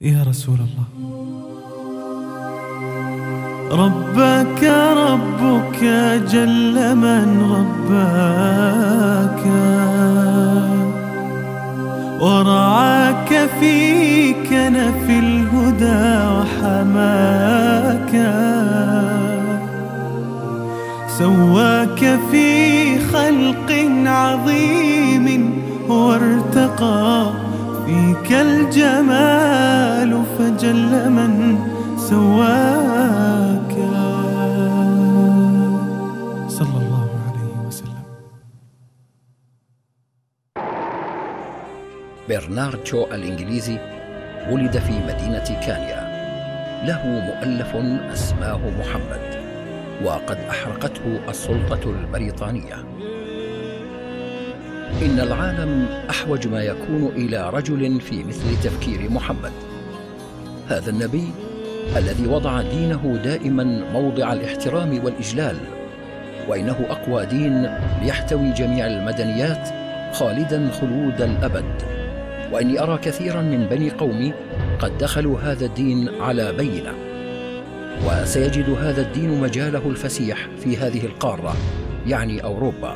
يا رسول الله. ربك ربك جل من رباك، ورعاك في كنف الهدى وحماك، سواك في خلق عظيم وارتقى فيك الجمال، فجل من سواك صلى الله عليه وسلم. برنارد شو الإنجليزي ولد في مدينة كانيا، له مؤلف أسماه محمد، وقد أحرقته السلطة البريطانية. إن العالم أحوج ما يكون إلى رجل في مثل تفكير محمد، هذا النبي الذي وضع دينه دائما موضع الاحترام والإجلال، وإنه أقوى دين ليحتوي جميع المدنيات خالدا خلود الأبد. وإني أرى كثيرا من بني قومي قد دخلوا هذا الدين على بينة، وسيجد هذا الدين مجاله الفسيح في هذه القارة، يعني أوروبا.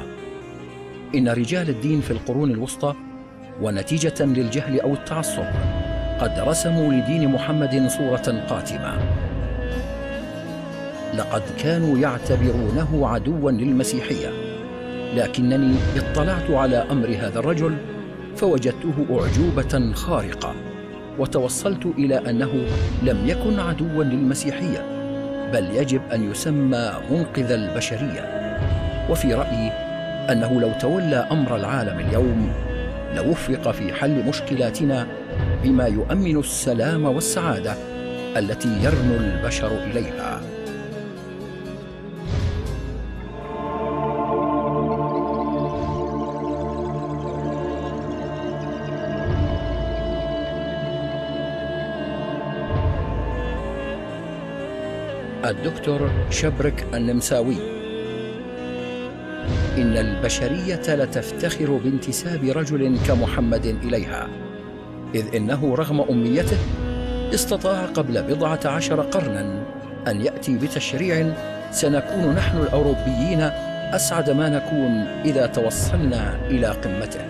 إن رجال الدين في القرون الوسطى ونتيجة للجهل أو التعصب قد رسموا لدين محمد صورة قاتمة. لقد كانوا يعتبرونه عدوا للمسيحية، لكنني اطلعت على أمر هذا الرجل فوجدته أعجوبة خارقة، وتوصلت إلى أنه لم يكن عدوا للمسيحية، بل يجب أن يسمى منقذ البشرية. وفي رأيي أنه لو تولى أمر العالم اليوم لوفق في حل مشكلاتنا بما يؤمن السلام والسعادة التي يرنو البشر إليها. الدكتور شبرك النمساوي: إن البشرية لتفتخر بانتساب رجل كمحمد إليها، إذ إنه رغم أميته استطاع قبل 11 قرناً أن يأتي بتشريع سنكون نحن الأوروبيين أسعد ما نكون إذا توصلنا إلى قمته.